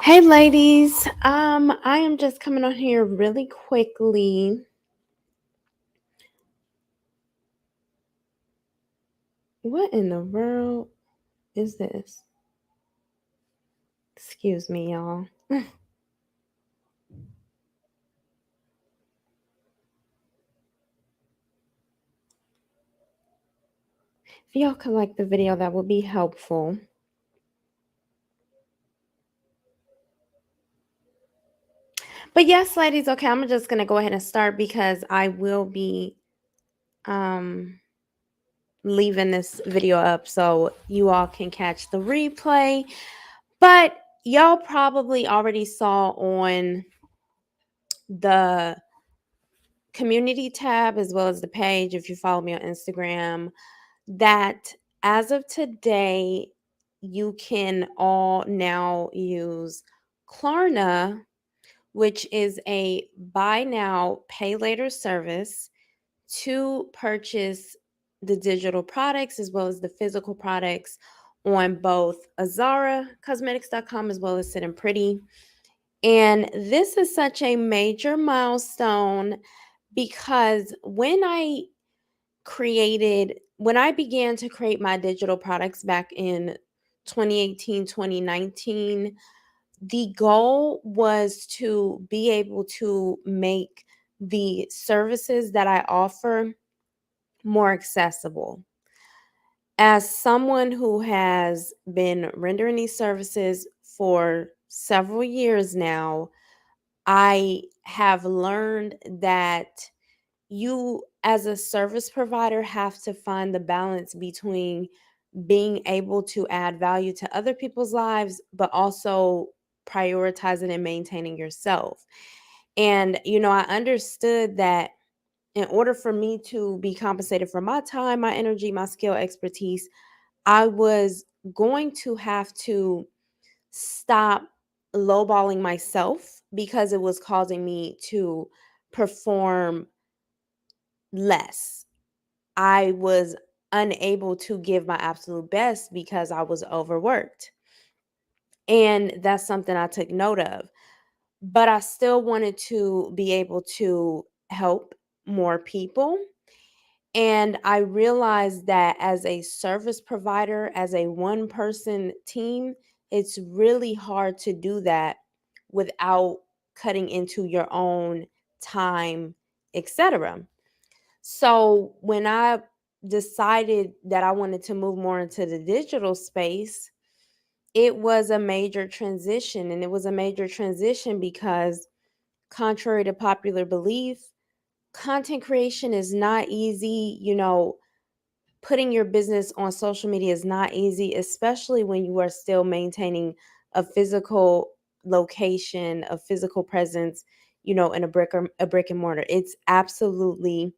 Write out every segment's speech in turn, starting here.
Hey ladies, I am just coming on here really quickly. What in the world is this? Excuse me, y'all. If y'all could like the video, that would be helpful. But yes, ladies, okay, I'm just gonna go ahead and start because I will be um leaving this video up so you all can catch the replay. But y'all probably already saw on the community tab as well as the page if you follow me on Instagram that as of today you can all now use Klarna, which is a buy now pay later service to purchase the digital products as well as the physical products on both azaracosmetics.com as well as Sit and Pretty. And this is such a major milestone because when I began to create my digital products back in 2018, 2019, the goal was to be able to make the services that I offer more accessible. As someone who has been rendering these services for several years now, I have learned that you, as a service provider, have to find the balance between being able to add value to other people's lives, but also prioritizing and maintaining yourself. And, I understood that in order for me to be compensated for my time, my energy, my skill, expertise, I was going to have to stop lowballing myself because it was causing me to perform less. I was unable to give my absolute best because I was overworked. And that's something I took note of. But I still wanted to be able to help more people. And I realized that as a service provider, as a one person team, it's really hard to do that without cutting into your own time, etc. So when I decided that I wanted to move more into the digital space, it was a major transition. And it was a major transition because, contrary to popular belief, content creation is not easy. Putting your business on social media is not easy, especially when you are still maintaining a physical location, a physical presence, in a brick and mortar. It's absolutely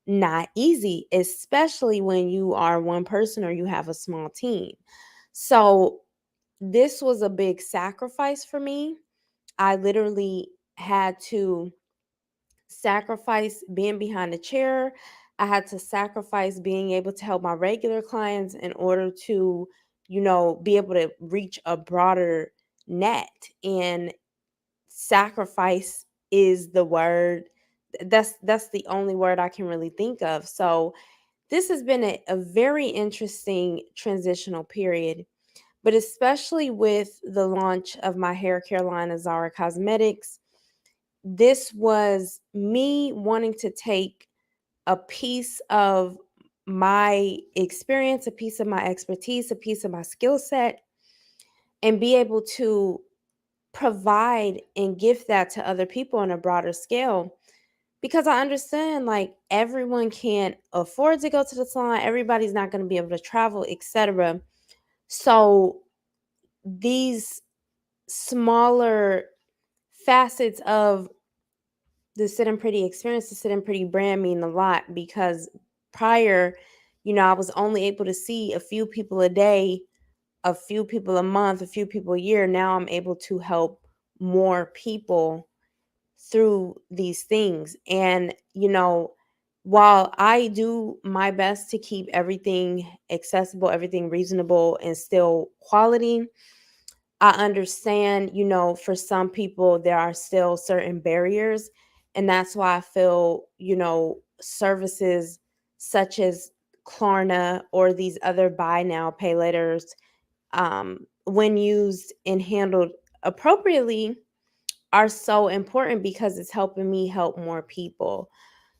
not easy, especially when you are one person or you have a small team. So, this was a big sacrifice for me. I literally had to sacrifice being behind a chair. I had to sacrifice being able to help my regular clients in order to, be able to reach a broader net. And sacrifice is the word. That's the only word I can really think of. So this has been a very interesting transitional period, but especially with the launch of my hair care line, Azara Cosmetics, this was me wanting to take a piece of my experience, a piece of my expertise, a piece of my skill set, and be able to provide and gift that to other people on a broader scale. Because I understand, like, everyone can't afford to go to the salon, everybody's not going to be able to travel, etc. So these smaller facets of the Sit and Pretty experience, the Sit and Pretty brand mean a lot because prior, I was only able to see a few people a day, a few people a month, a few people a year. Now I'm able to help more people through these things. And, while I do my best to keep everything accessible, everything reasonable, and still quality, I understand, for some people, there are still certain barriers. And that's why I feel, services such as Klarna or these other buy now, pay laters, when used and handled appropriately, are so important because it's helping me help more people.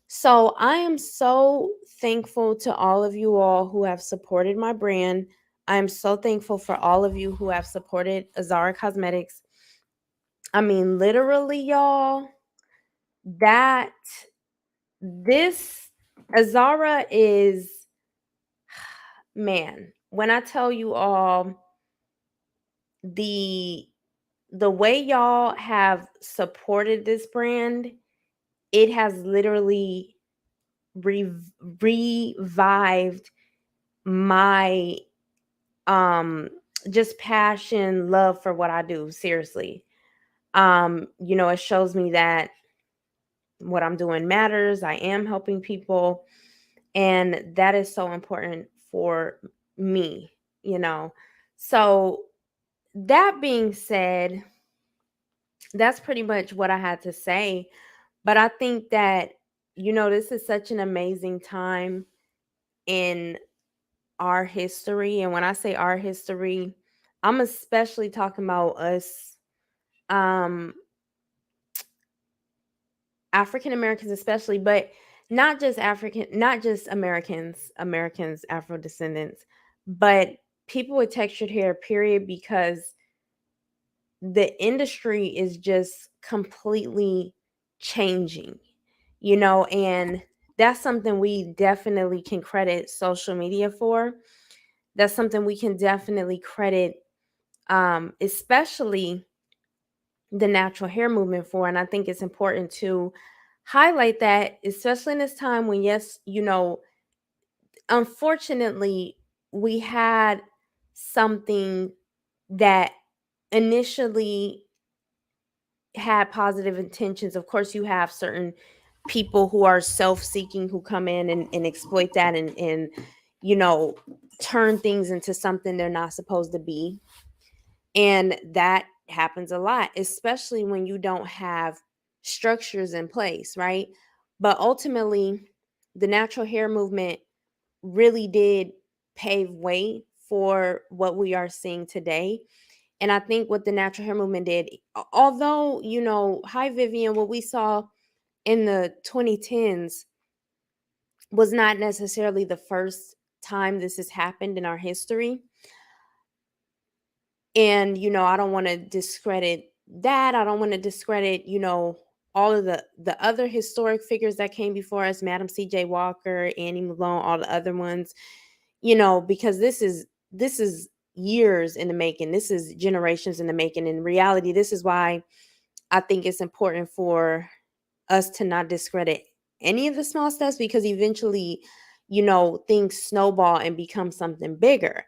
So I am so thankful to all of you all who have supported my brand. I am so thankful for all of you who have supported Azara Cosmetics. I mean, literally, y'all, that this Azara is, man, when I tell you all the way y'all have supported this brand, it has literally re- revived my just passion, love for what I do, seriously. It shows me that what I'm doing matters. I am helping people, and that is so important for me, you know. So that being said, that's pretty much what I had to say. But I think that, this is such an amazing time in our history. And when I say our history, I'm especially talking about us, um, African Americans, especially, but not just Americans, Afro descendants, but people with textured hair, period, because the industry is just completely changing, and that's something we definitely can credit social media for. That's something we can definitely credit, especially the natural hair movement for. And I think it's important to highlight that, especially in this time when, yes, unfortunately, we had something that initially had positive intentions. Of course, you have certain people who are self-seeking, who come in and exploit that, and you know turn things into something they're not supposed to be. And that happens a lot, especially when you don't have structures in place, right? But ultimately, the natural hair movement really did pave way for what we are seeing today. And I think what the natural hair movement did, although, hi Vivian, what we saw in the 2010s was not necessarily the first time this has happened in our history. And, I don't want to discredit that. I don't want to discredit, all of the other historic figures that came before us, Madam C.J. Walker, Annie Malone, all the other ones, because this is years in the making. This is generations in the making. In reality, this is why I think it's important for us to not discredit any of the small steps, because eventually, things snowball and become something bigger.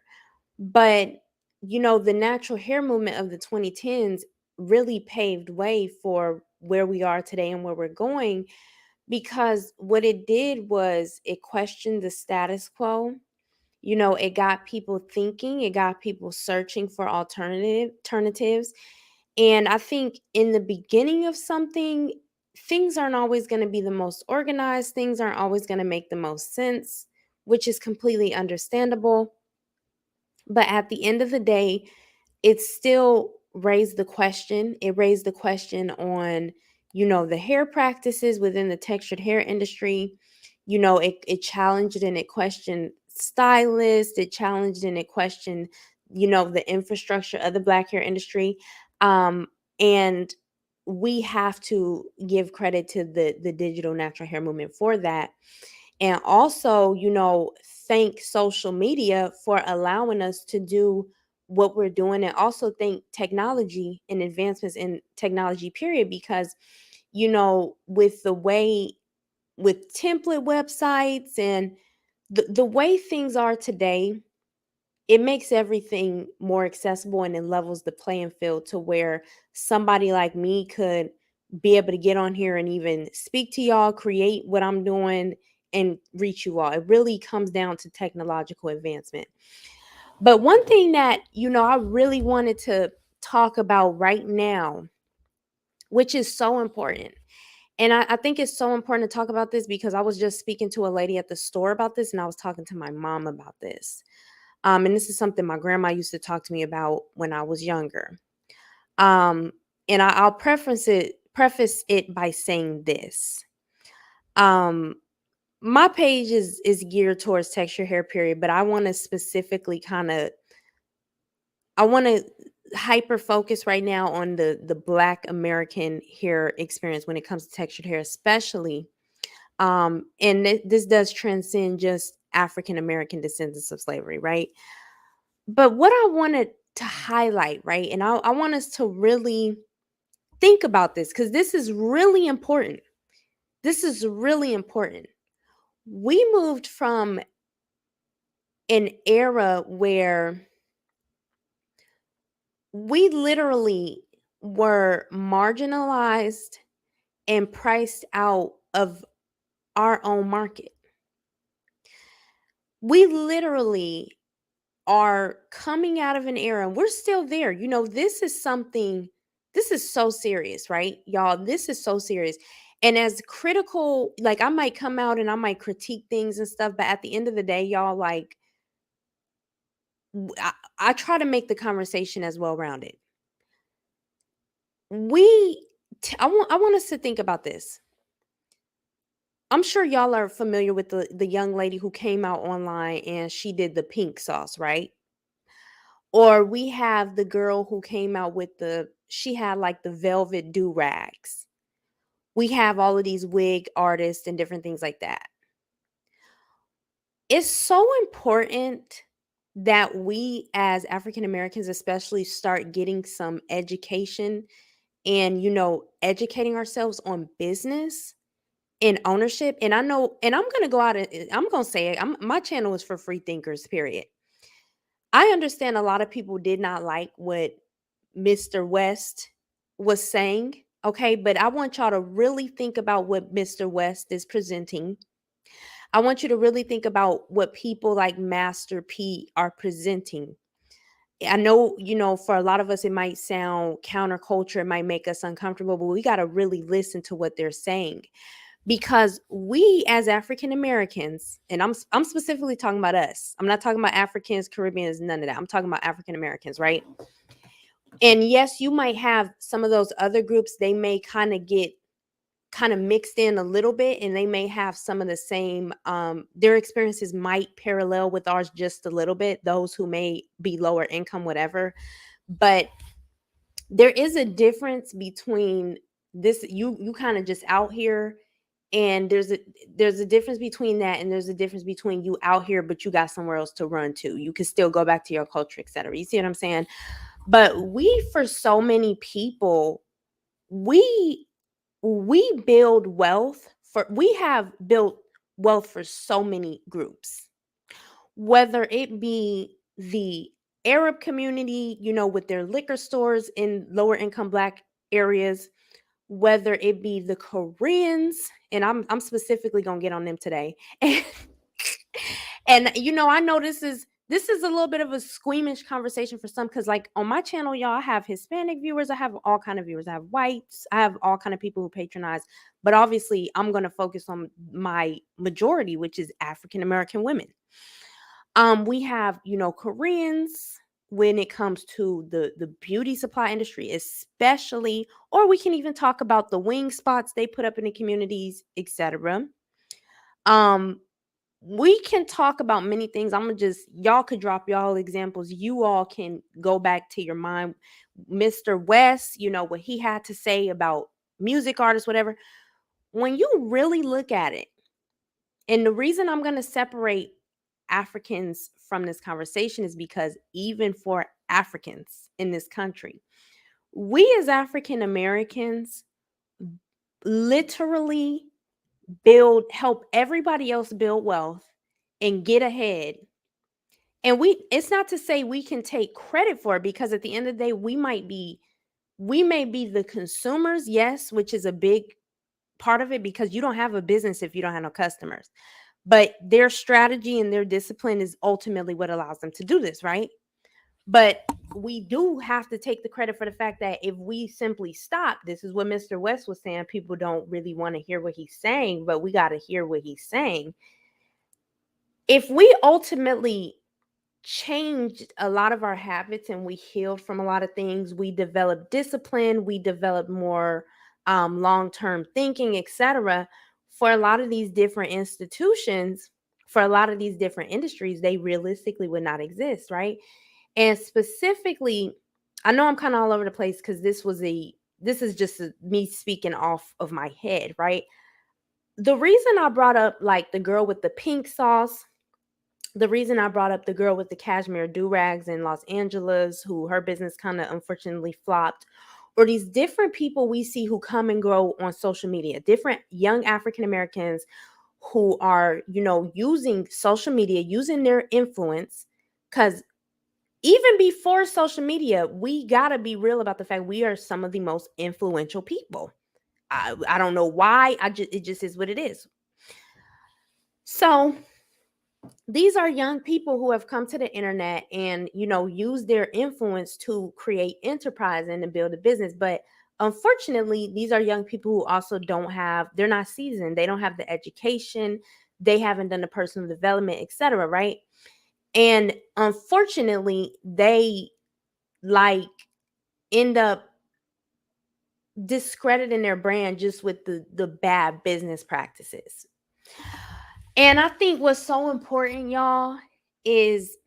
But, the natural hair movement of the 2010s really paved way for where we are today and where we're going, because what it did was it questioned the status quo. It got people thinking, it got people searching for alternatives. And I think in the beginning of something, things aren't always going to be the most organized, things aren't always going to make the most sense, which is completely understandable. But at the end of the day, it still raised the question. It raised the question on, the hair practices within the textured hair industry. It challenged and it questioned stylists. It challenged and it questioned, the infrastructure of the Black hair industry. And we have to give credit to the digital natural hair movement for that. And also, thank social media for allowing us to do what we're doing, and also thank technology and advancements in technology, period, because, with the way, with template websites and the way things are today, it makes everything more accessible, and it levels the playing field to where somebody like me could be able to get on here and even speak to y'all, create what I'm doing, and reach you all. It really comes down to technological advancement. But one thing that, I really wanted to talk about right now, which is so important. And I think it's so important to talk about this because I was just speaking to a lady at the store about this, and I was talking to my mom about this. And this is something my grandma used to talk to me about when I was younger. Um, and I'll preface it by saying this. Um, my page is geared towards texture hair period, but I want to specifically I want to hyper focus right now on the Black American hair experience when it comes to textured hair, especially. And this does transcend just African American descendants of slavery, right? But what I wanted to highlight, right, and I want us to really think about this because this is really important. This is really important. We moved from an era where we literally were marginalized and priced out of our own market. We literally are coming out of an era, and we're still there. This is something, this is so serious, right? Y'all, this is so serious. And as critical, like I might come out and I might critique things and stuff, but at the end of the day, y'all, like I try to make the conversation as well rounded. I want us to think about this. I'm sure y'all are familiar with the young lady who came out online and she did the pink sauce, right? Or we have the girl who came out with she had like the velvet do-rags. We have all of these wig artists and different things like that. It's so important that we as African Americans especially start getting some education and educating ourselves on business and ownership. And I know, and I'm going to go out and I'm going to say it, my channel is for free thinkers, period. I understand a lot of people did not like what Mr. West was saying, okay? But I want y'all to really think about what Mr. West is presenting. I want you to really think about what people like Master P are presenting. I know, for a lot of us, it might sound counterculture, it might make us uncomfortable, but we got to really listen to what they're saying. Because we as African Americans, and I'm specifically talking about us. I'm not talking about Africans, Caribbeans, none of that. I'm talking about African Americans, right? And yes, you might have some of those other groups, they may kind of get mixed in a little bit, and they may have some of the same their experiences might parallel with ours just a little bit, those who may be lower income, whatever. But there is a difference between this, you kind of just out here, and there's a difference between that, and there's a difference between you out here but you got somewhere else to run to. You can still go back to your culture, etc. You see what I'm saying? But for so many people, we build wealth we have built wealth for so many groups, whether it be the Arab community, with their liquor stores in lower income Black areas, whether it be the Koreans, and I'm specifically gonna get on them today. And I know this is a little bit of a squeamish conversation for some, because like on my channel, y'all, I have Hispanic viewers, I have all kind of viewers, I have whites, I have all kind of people who patronize, but obviously I'm going to focus on my majority, which is African American women. We have Koreans when it comes to the beauty supply industry, especially, or we can even talk about the wing spots they put up in the communities, etc. We can talk about many things. Y'all could drop y'all examples. You all can go back to your mind. Mr. West, what he had to say about music artists, whatever. When you really look at it, and the reason I'm going to separate Africans from this conversation is because even for Africans in this country, we as African Americans literally help everybody else build wealth and get ahead. And it's not to say we can take credit for it, because at the end of the day, we may be the consumers, yes, which is a big part of it, because you don't have a business if you don't have no customers. But their strategy and their discipline is ultimately what allows them to do this, right? But we do have to take the credit for the fact that if we simply stop, this is what Mr. West was saying, people don't really want to hear what he's saying, but we got to hear what he's saying. If we ultimately changed a lot of our habits and we healed from a lot of things, we developed discipline, we developed more long-term thinking, etc. For a lot of these different institutions, for a lot of these different industries, they realistically would not exist, right? And specifically, I know I'm kind of all over the place because this is just me speaking off of my head, right? The reason I brought up like the girl with the pink sauce, the reason I brought up the girl with the cashmere do-rags in Los Angeles, who her business kind of unfortunately flopped, or these different people we see who come and grow on social media, different young African Americans who are, using social media, using their influence. Because even before social media, we got to be real about the fact we are some of the most influential people. I don't know why. It just is what it is. So these are young people who have come to the internet and use their influence to create enterprise and to build a business. But unfortunately, these are young people who also they're not seasoned, they don't have the education, they haven't done the personal development, etc., right? And unfortunately, they like end up discrediting their brand just with the bad business practices. And I think what's so important, y'all, is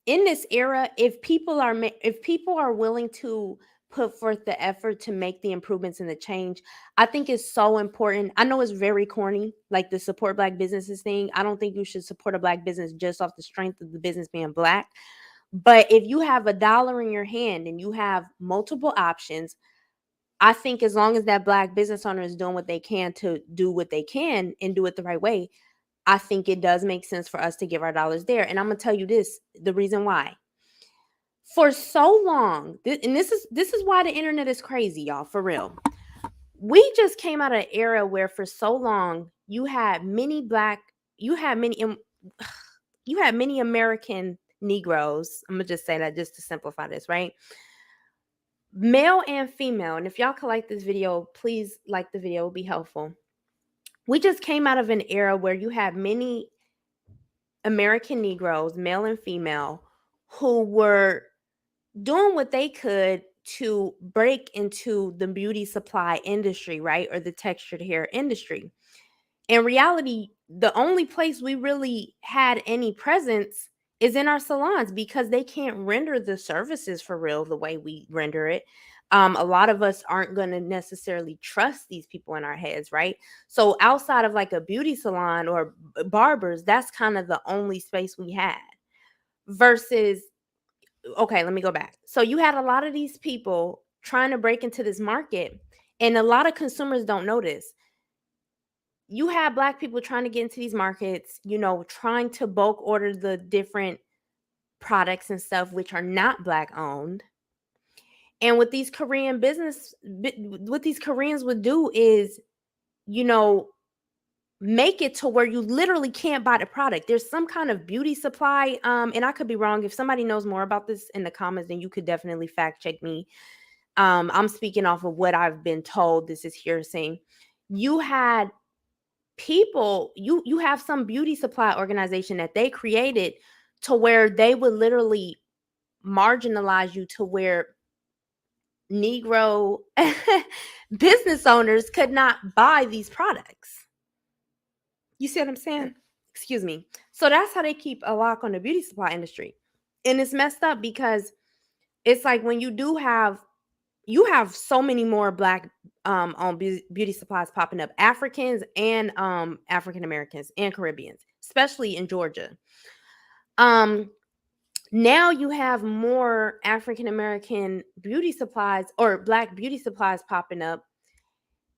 in this era, if people are willing to put forth the effort to make the improvements and the change, I think it's so important. I know it's very corny, like the support black businesses thing. I don't think you should support a black business just off the strength of the business being black. But if you have $1 in your hand and you have multiple options, I think as long as that black business owner is doing what they can to do what they can and do it the right way, I think it does make sense for us to give our dollars there. And I'm going to tell you the reason why. For so long, and this is why the internet is crazy, y'all, for real. We just came out of an era where for so long you had many American Negroes. I'm going to just say that just to simplify this, right? Male and female. And if y'all could like this video, please like the video, it would be helpful. We just came out of an era where you had many American Negroes, male and female, who were doing what they could to break into the beauty supply industry, right? Or the textured hair industry. In reality, the only place we really had any presence is in our salons because they can't render the services for real the way we render it. A lot of us aren't going to necessarily trust these people in our heads, right? So outside of like a beauty salon or barbers, that's kind of the only space we had. Versus, okay, let me go back. So you had a lot of these people trying to break into this market, and a lot of consumers don't know this. You have black people trying to get into these markets, trying to bulk order the different products and stuff, which are not black owned. And what these what these Koreans would do is, make it to where you literally can't buy the product. There's some kind of beauty supply. And I could be wrong. If somebody knows more about this in the comments, then you could definitely fact check me. I'm speaking off of what I've been told. This is hearsay. You had people, you have some beauty supply organization that they created to where they would literally marginalize you to where Negro business owners could not buy these products. You see what I'm saying? Excuse me. So that's how they keep a lock on the beauty supply industry. And it's messed up because it's like when you have so many more black on beauty supplies popping up, Africans and African Americans and Caribbeans, especially in Georgia. Now you have more African American beauty supplies or black beauty supplies popping up.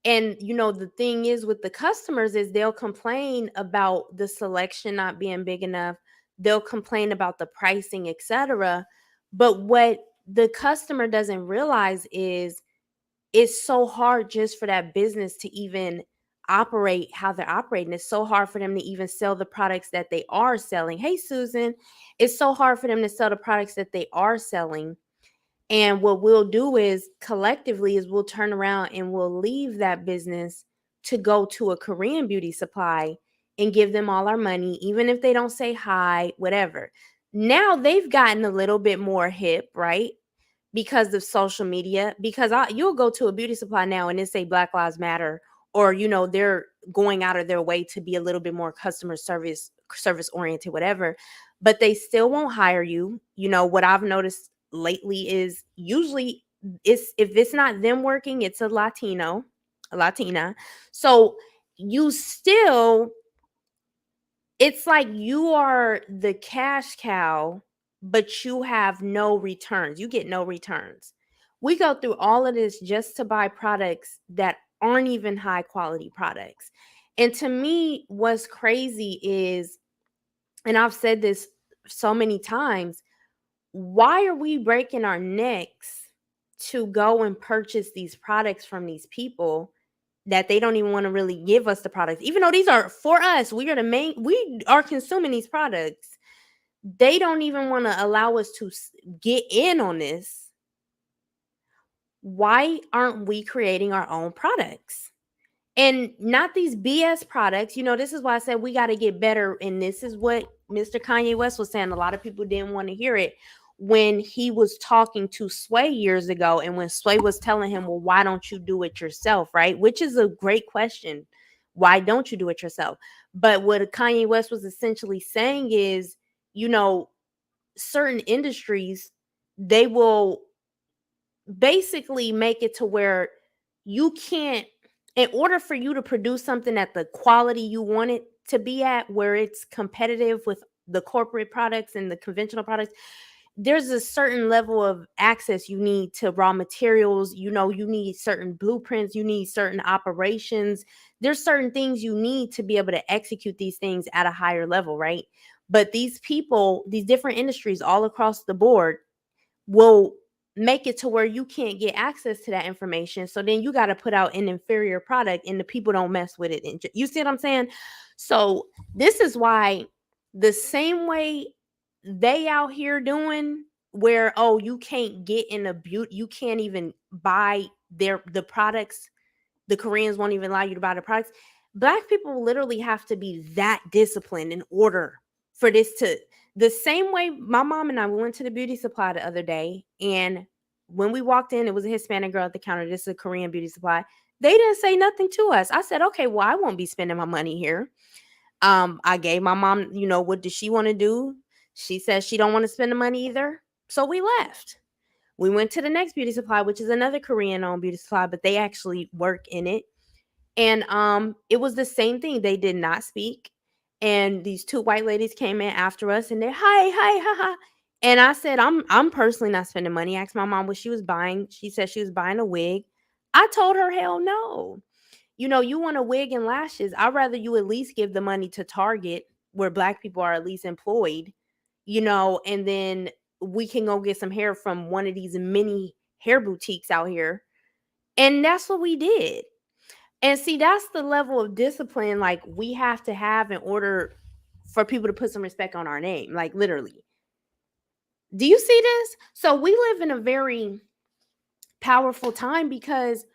And the thing is with the customers is they'll complain about the selection not being big enough. They'll complain about the pricing, etc. But what the customer doesn't realize is it's so hard just for that business to even operate how they're operating. It's so hard for them to even sell the products that they are selling. Hey, Susan, it's so hard for them to sell the products that they are selling. And what we'll do is collectively is we'll turn around and we'll leave that business to go to a Korean beauty supply and give them all our money, even if they don't say hi, whatever. Now they've gotten a little bit more hip, right? Because of social media. Because you'll go to a beauty supply now and it say Black Lives Matter, or they're going out of their way to be a little bit more customer service oriented, whatever. But they still won't hire you. What I've noticed lately is usually if it's not them working, it's a Latina. So you still it's like you are the cash cow, but you have no returns. You get no returns. We go through all of this just to buy products that aren't even high quality products. And to me, what's crazy is, and I've said this so many times, why are we breaking our necks to go and purchase these products from these people that they don't even want to really give us the products, even though these are for us? We are consuming these products. They don't even want to allow us to get in on this. Why aren't we creating our own products? And not these BS products. This is why I said we got to get better. And this is what Mr. Kanye West was saying. A lot of people didn't want to hear it when he was talking to Sway years ago. And when Sway was telling him, well, why don't you do it yourself? Right. Which is a great question. Why don't you do it yourself? But what Kanye West was essentially saying is, certain industries, they will basically make it to where you can't, in order for you to produce something at the quality you want it to be at, where it's competitive with the corporate products and the conventional products, there's a certain level of access you need to raw materials. You need certain blueprints, you need certain operations. There's certain things you need to be able to execute these things at a higher level, right? But these people, these different industries all across the board, will make it to where you can't get access to that information. So then you got to put out an inferior product and the people don't mess with it. And you see what I'm saying? So this is why, the same way they out here doing, where, oh, you can't get in a beauty, you can't even buy the products, the Koreans won't even allow you to buy the products. Black people literally have to be that disciplined in order for this to, the same way my mom and I, we went to the beauty supply the other day, and when we walked in, it was a Hispanic girl at the counter. This is a Korean beauty supply. They didn't say nothing to us. I said, okay, well, I won't be spending my money here. I gave my mom, what does she want to do? She says she don't want to spend the money either. So we left. We went to the next beauty supply, which is another Korean owned beauty supply, but they actually work in it. And it was the same thing. They did not speak. And these two white ladies came in after us, and they're hi, hi, ha, ha. And I said, I'm personally not spending money. I asked my mom what she was buying. She said she was buying a wig. I told her, hell no. You want a wig and lashes. I'd rather you at least give the money to Target, where Black people are at least employed, and then we can go get some hair from one of these mini hair boutiques out here. And that's what we did. And see, that's the level of discipline like we have to have in order for people to put some respect on our name, like literally. Do you see this? So we live in a very powerful time, because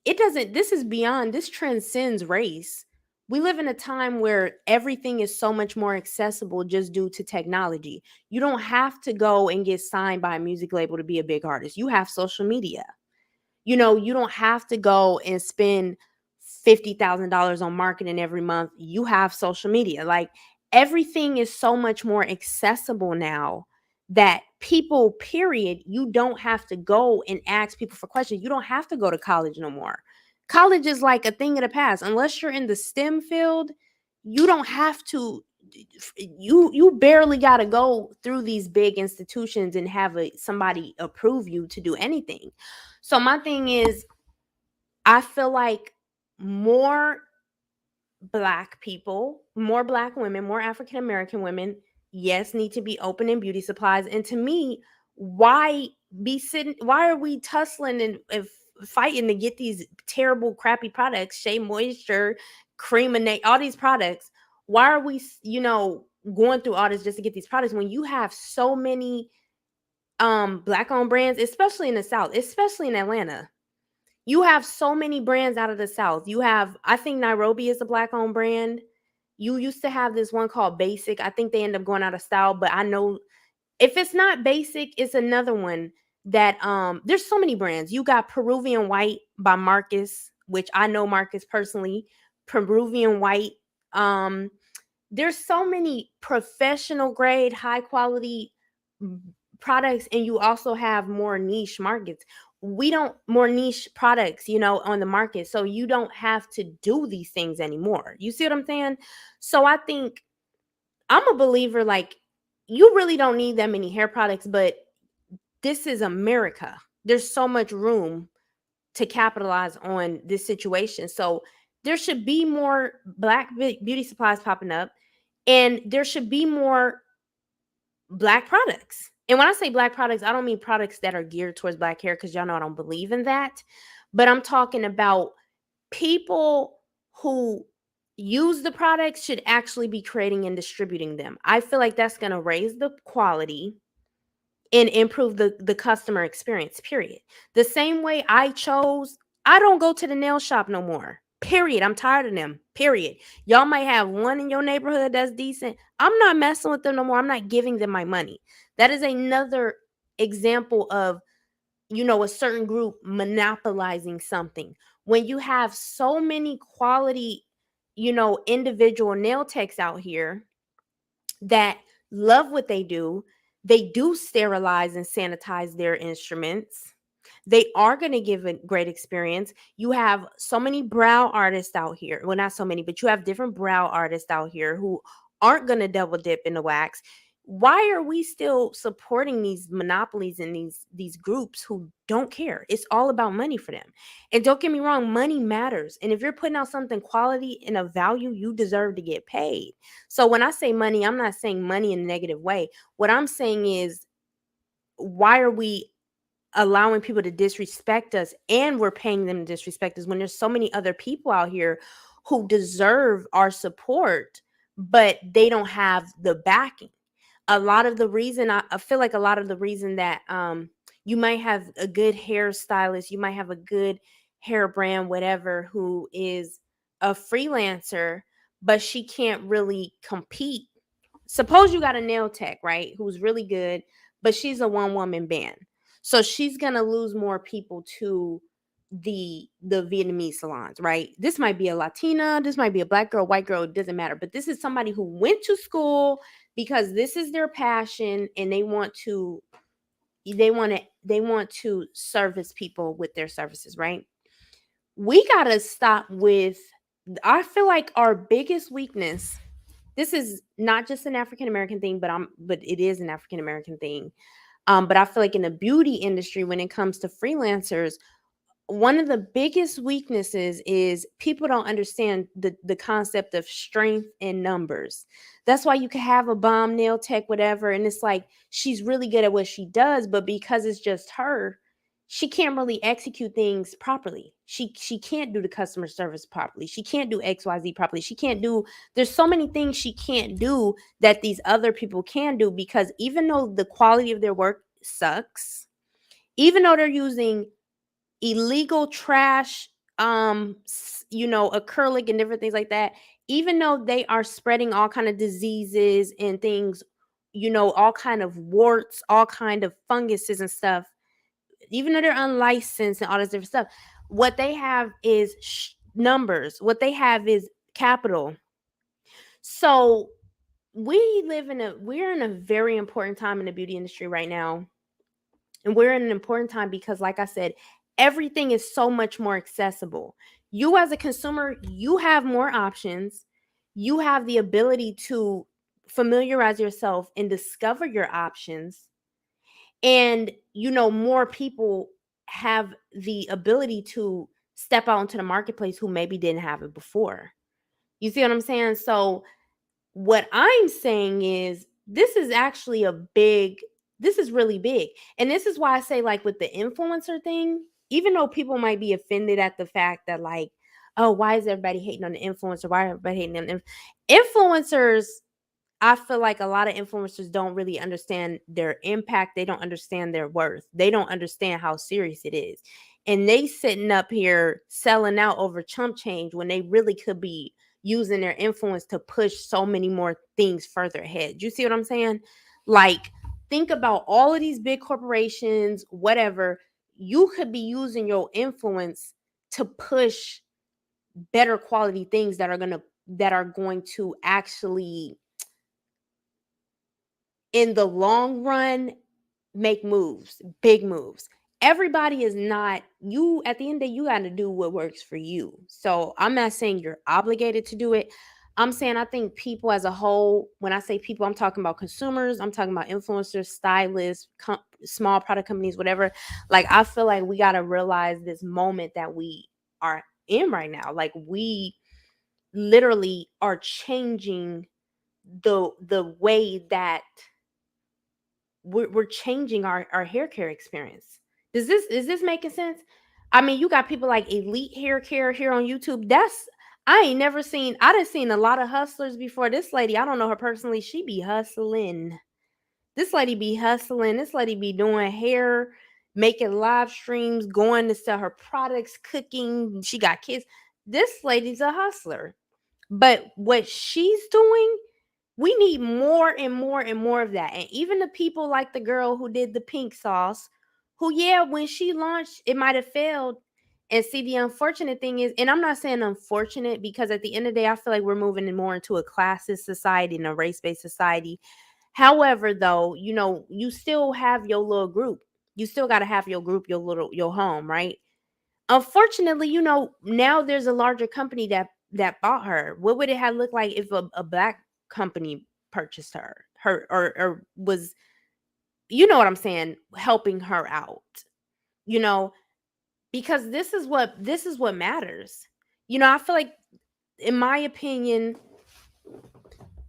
this is beyond, this transcends race. We live in a time where everything is so much more accessible just due to technology. You don't have to go and get signed by a music label to be a big artist. You have social media. You don't have to go and spend $50,000 on marketing every month. You have social media. Like, everything is so much more accessible now that people, period, you don't have to go and ask people for questions. You don't have to go to college no more. College is like a thing of the past. Unless you're in the STEM field, you don't have to. You barely got to go through these big institutions and have somebody approve you to do anything. So my thing is, I feel like more Black people, more Black women, more African American women, yes, need to be open in beauty supplies. And to me, why are we tussling fighting to get these terrible, crappy products, Shea Moisture, Creaminate, all these products. Why are we, going through all this just to get these products when you have so many black owned brands, especially in the South, especially in Atlanta? You have so many brands out of the South. You have, I think Nairobi is a black owned brand. You used to have this one called Basic. I think they end up going out of style, but I know if it's not Basic, it's another one that there's so many brands. You got Peruvian White by Marcus, which I know Marcus personally. Peruvian White. There's so many professional grade, high quality products, and you also have more niche markets. We don't more niche products, on the market. So you don't have to do these things anymore. You see what I'm saying? So I think I'm a believer, like, you really don't need that many hair products, but this is America. There's so much room to capitalize on this situation. So there should be more black beauty supplies popping up, and there should be more black products. And when I say black products, I don't mean products that are geared towards black hair, because y'all know I don't believe in that. But I'm talking about people who use the products should actually be creating and distributing them. I feel like that's going to raise the quality and improve the customer experience, period. The same way I don't go to the nail shop no more. Period. I'm tired of them. Period. Y'all might have one in your neighborhood that's decent. I'm not messing with them no more. I'm not giving them my money. That is another example of, a certain group monopolizing something. When you have so many quality, individual nail techs out here that love what they do sterilize and sanitize their instruments. They are going to give a great experience. You have so many brow artists out here. Well, not so many, but you have different brow artists out here who aren't going to double dip in the wax. Why are we still supporting these monopolies and these groups who don't care? It's all about money for them. And don't get me wrong, money matters. And if you're putting out something quality and of value, you deserve to get paid. So when I say money, I'm not saying money in a negative way. What I'm saying is, why are we allowing people to disrespect us, and we're paying them to disrespect us when there's so many other people out here who deserve our support, but they don't have the backing? A lot of the reason I feel like a lot of the reason that you might have a good hairstylist, you might have a good hair brand, whatever, who is a freelancer, but she can't really compete. Suppose you got a nail tech, right, who's really good, but she's a one woman band. So she's gonna lose more people to the Vietnamese salons, right? This might be a Latina, this might be a black girl, white girl, it doesn't matter. But this is somebody who went to school because this is their passion, and they want to service people with their services, right? We gotta stop with, I feel like our biggest weakness, this is not just an African American thing, but it is an African American thing. But I feel like in the beauty industry, when it comes to freelancers, one of the biggest weaknesses is people don't understand the concept of strength in numbers. That's why you can have a bomb nail tech, whatever, and it's like she's really good at what she does, but because it's just her, she can't really execute things properly. She can't do the customer service properly. She can't do XYZ properly. She can't do, there's so many things she can't do that these other people can do, because even though the quality of their work sucks, even though they're using illegal trash, acrylic and different things like that, even though they are spreading all kind of diseases and things, all kind of warts, all kind of funguses and stuff, even though they're unlicensed and all this different stuff, what they have is numbers. What they have is capital. So we're in a very important time in the beauty industry right now. And we're in an important time because, like I said, everything is so much more accessible. You as a consumer, you have more options. You have the ability to familiarize yourself and discover your options. And, more people have the ability to step out into the marketplace who maybe didn't have it before. You see what I'm saying? So what I'm saying is, this is really big. And this is why I say, like, with the influencer thing, even though people might be offended at the fact that, like, oh, why is everybody hating on the influencer? Why is everybody hating on influencers? I feel like a lot of influencers don't really understand their impact. They don't understand their worth. They don't understand how serious it is. And they sitting up here selling out over chump change when they really could be using their influence to push so many more things further ahead. You see what I'm saying? Like, think about all of these big corporations, whatever. You could be using your influence to push better quality things that are going to actually, in the long run, make moves, big moves. Everybody is not you. At the end of the day, you got to do what works for you. So I'm not saying you're obligated to do it. I'm saying I think people as a whole, when I say people, I'm talking about consumers, I'm talking about influencers, stylists, small product companies, whatever. Like, I feel like we got to realize this moment that we are in right now. Like, we literally are changing the way that we're changing our hair care experience. Is this making sense? I mean, you got people like Elite Hair Care here on YouTube. That's I ain't never seen. I done seen a lot of hustlers before. This lady, I don't know her personally. She be hustling. This lady be hustling. This lady be doing hair, making live streams, going to sell her products, cooking. She got kids. This lady's a hustler. But what she's doing, we need more and more and more of that. And even the people like the girl who did the pink sauce, who, yeah, when she launched, it might have failed. And see, the unfortunate thing is, and I'm not saying unfortunate because at the end of the day, I feel like we're moving more into a classist society and a race based society. However, though, you still have your little group. You still got to have your group, your home, right? Unfortunately, now there's a larger company that bought her. What would it have looked like if a black company purchased or was, you know what I'm saying, helping her out, you know, because this is what matters. I feel like, in my opinion,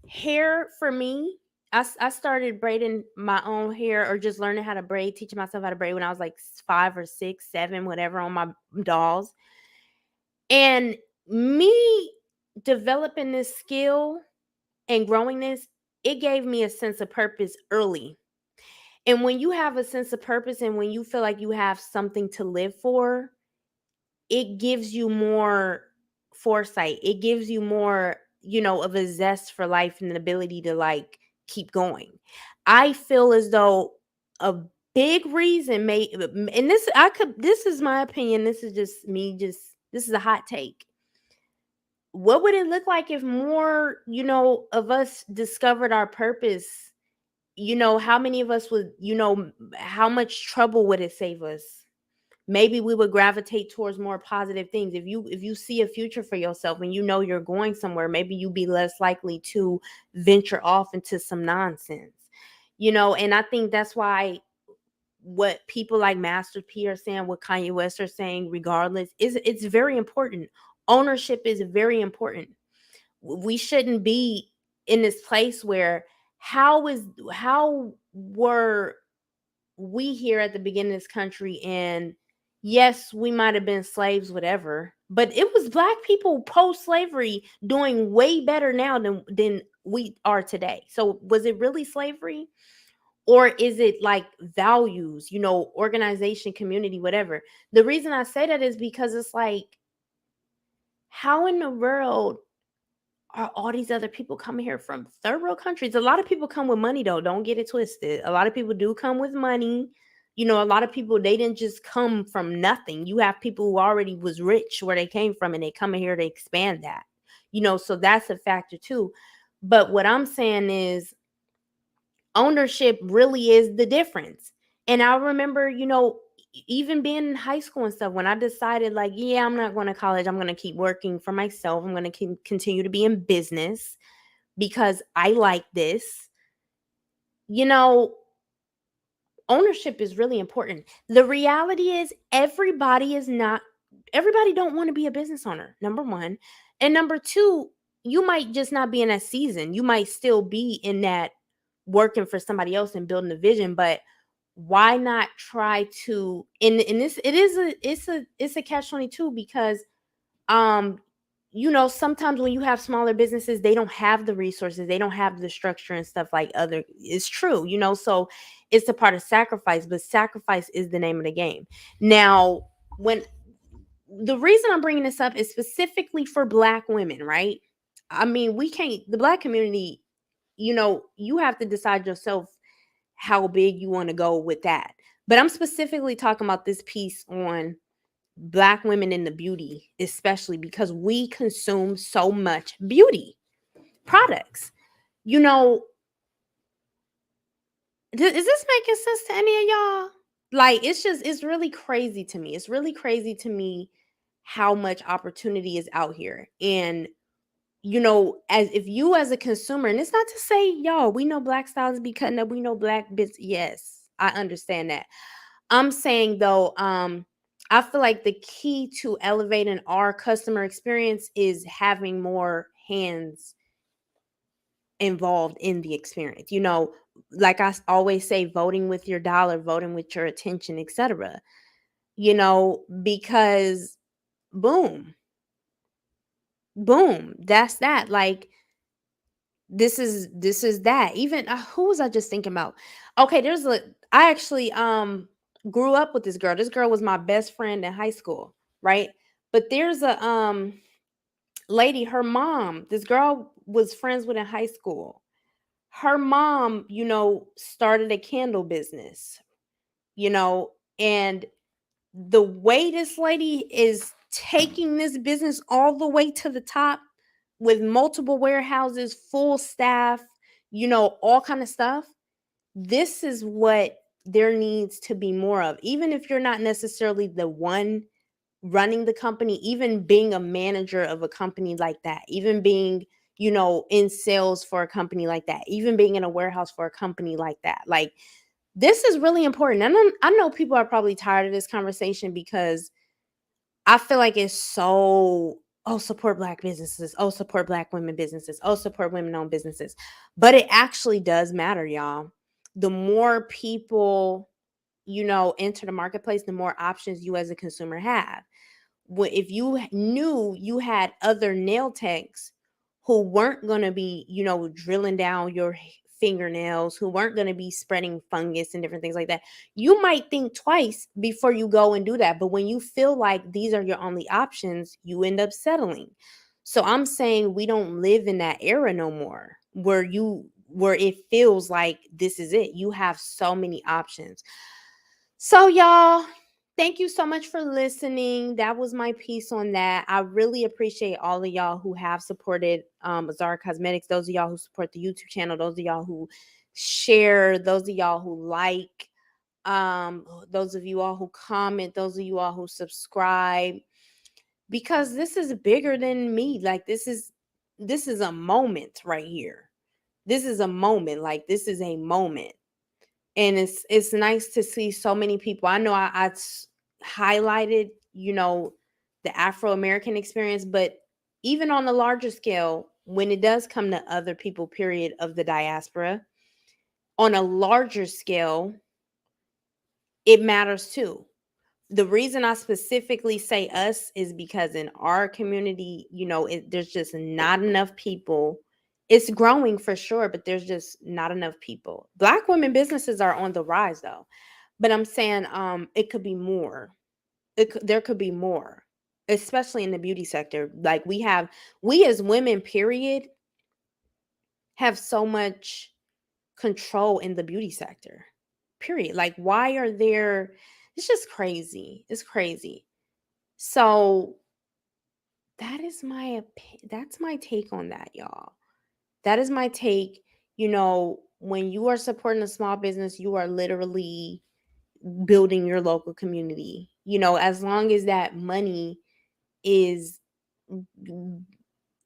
hair for me, I started braiding my own hair or just learning how to braid, teaching myself how to braid when I was like 5 or 6, 7, whatever, on my dolls. And me developing this skill and growing this, it gave me a sense of purpose early. And when you have a sense of purpose and when you feel like you have something to live for, it gives you more foresight. It gives you more, of a zest for life and an ability to, like, keep going. I feel as though a big reason may and this is my opinion, this is just me, this is a hot take. What would it look like if more, of us discovered our purpose? How many of us would, how much trouble would it save us? Maybe we would gravitate towards more positive things. If you see a future for yourself and you're going somewhere, maybe you'd be less likely to venture off into some nonsense. And I think that's why what people like Master P are saying, what Kanye West are saying, regardless, it's very important. Ownership is very important. We shouldn't be in this place where how were we here at the beginning of this country, and yes, we might have been slaves, whatever, but it was black people post-slavery doing way better now than we are today. So was it really slavery? Or is it like values, organization, community, whatever? The reason I say that is because it's like, how in the world are all these other people coming here from third world countries? A lot of people come with money, though. Don't get it twisted. A lot of people do come with money. A lot of people, they didn't just come from nothing. You have people who already was rich where they came from, and they come in here to expand that. So that's a factor too. But what I'm saying is, ownership really is the difference. And I remember, even being in high school and stuff, when I decided, like, yeah, I'm not going to college, I'm going to keep working for myself, I'm going to continue to be in business because I like this. you know Ownership is really important. The reality is, everybody don't want to be a business owner, number one. And number two, you might just not be in that season. You might still be in that, working for somebody else and building a vision. But why not try to, and this, it's a catch-22, because um sometimes when you have smaller businesses, they don't have the resources, they don't have the structure and stuff like other, it's true, so it's a part of sacrifice, but sacrifice is the name of the game. Now, when the reason I'm bringing this up is specifically for Black women, right? I mean, we can't, the Black community, you have to decide yourself how big you want to go with that. But I'm specifically talking about this piece on Black women in the beauty, especially because we consume so much beauty products. You know, is this making sense to any of y'all? Like, it's really crazy to me. It's really crazy to me how much opportunity is out here. And as if you as a consumer, and it's not to say, y'all, we know Black stylists be cutting up, we know Black bits. Yes, I understand that. I'm saying though, I feel like the key to elevating our customer experience is having more hands involved in the experience. Like always say, voting with your dollar, voting with your attention, etc. Because boom, boom, that's that. Like, this is that. Even who was I just thinking about? Okay, I actually grew up with this girl. This girl was my best friend in high school, right? But there's a lady, her mom, this girl was friends with in high school. Her mom, started a candle business, you know, and the way this lady is taking this business all the way to the top with multiple warehouses, full staff, all kind of stuff. This is what there needs to be more of. Even if you're not necessarily the one running the company, even being a manager of a company like that, even being, in sales for a company like that, even being in a warehouse for a company like that. Like, this is really important. And I know people are probably tired of this conversation because I feel like it's so, oh, support Black businesses, oh, support Black women businesses, oh, support women-owned businesses. But it actually does matter, y'all. The more people, enter the marketplace, the more options you as a consumer have. If you knew you had other nail techs who weren't going to be, drilling down your fingernails, who weren't going to be spreading fungus and different things like that, you might think twice before you go and do that. But when you feel like these are your only options, you end up settling. So I'm saying we don't live in that era no more where it feels like this is it. You have so many options. So, y'all, thank you so much for listening. That was my piece on that. I really appreciate all of y'all who have supported Azara Cosmetics. Those of y'all who support the YouTube channel. Those of y'all who share. Those of y'all who like. Those of you all who comment. Those of you all who subscribe. Because this is bigger than me. Like, this is a moment right here. This is a moment. Like, this is a moment. And it's nice to see so many people. I know I highlighted, the Afro-American experience, but even on a larger scale, when it does come to other people, period, of the diaspora, on a larger scale, it matters too. The reason I specifically say us is because in our community, there's just not enough people. It's growing for sure, but there's just not enough people. Black women businesses are on the rise though. But I'm saying it could be more. There could be more, especially in the beauty sector. Like, we as women, period, have so much control in the beauty sector. Period. Like, why are there, it's just crazy. It's crazy. So that's my take on that, y'all. That is my take. When you are supporting a small business, you are literally building your local community. As long as that money is,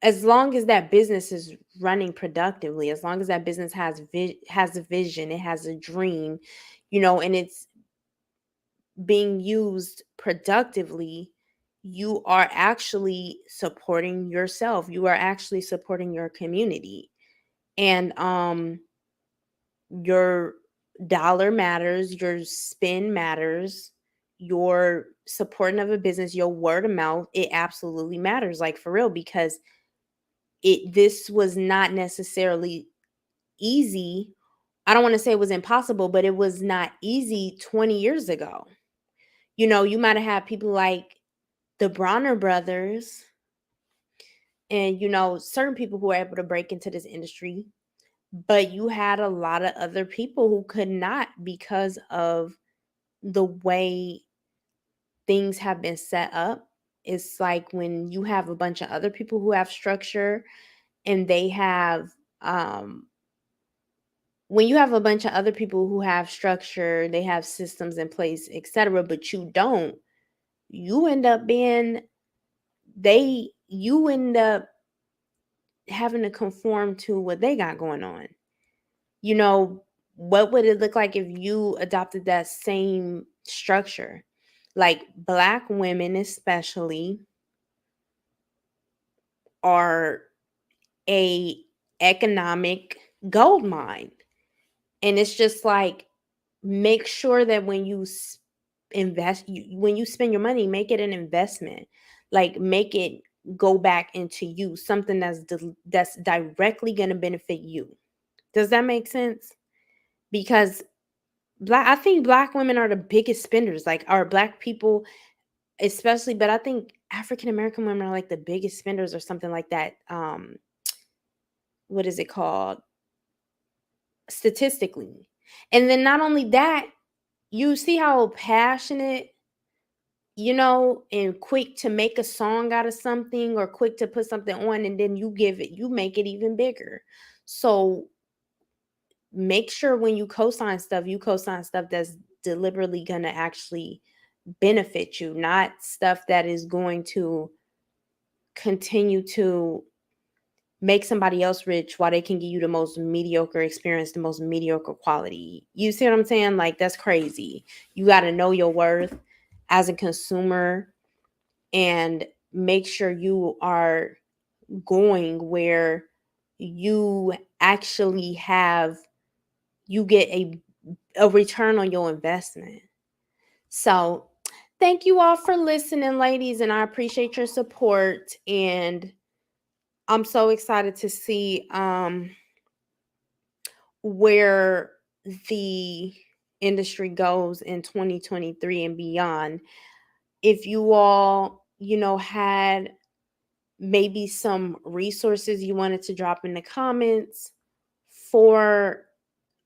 as long as that business is running productively, as long as that business has a vision, it has a dream, and it's being used productively, you are actually supporting yourself. You are actually supporting your community. And your dollar matters, your spin matters, your supporting of a business, your word of mouth, it absolutely matters, like for real, because this was not necessarily easy. I don't want to say it was impossible, but it was not easy 20 years ago. You might have had people like the Bronner brothers and, certain people who were able to break into this industry, but you had a lot of other people who could not because of the way things have been set up. It's like when you have a bunch of other people who have structure and they have when you have a bunch of other people who have structure, they have systems in place, etc., but you don't, you end up being you end up having to conform to what they got going on. You know, what would it look like if you adopted that same structure? Like Black women especially are a economic gold mine. And it's just like, make sure that when you when you spend your money, make it an investment. Like make it go back into you, something that's directly going to benefit you. Does that make sense? Because I think Black women are the biggest spenders, like our Black people especially, but I think African American women are like the biggest spenders or something like that. What is it called? Statistically. And then not only that, you see how passionate, and quick to make a song out of something or quick to put something on, and then you make it even bigger. So make sure when you co-sign stuff, you co-sign stuff that's deliberately going to actually benefit you, not stuff that is going to continue to make somebody else rich while they can give you the most mediocre experience, the most mediocre quality. You see what I'm saying? Like, that's crazy. You got to know your worth as a consumer and make sure you are going where you actually you get a return on your investment. So, thank you all for listening, ladies, and I appreciate your support. And I'm so excited to see where the industry goes in 2023 and beyond. If you all, had maybe some resources you wanted to drop in the comments for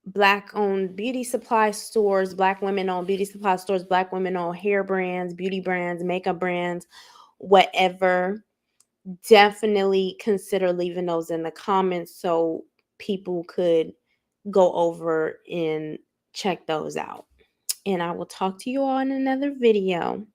Black owned beauty supply stores, Black women owned beauty supply stores, Black women owned hair brands, beauty brands, makeup brands, whatever, definitely consider leaving those in the comments so people could go over and check those out. And I will talk to you all in another video.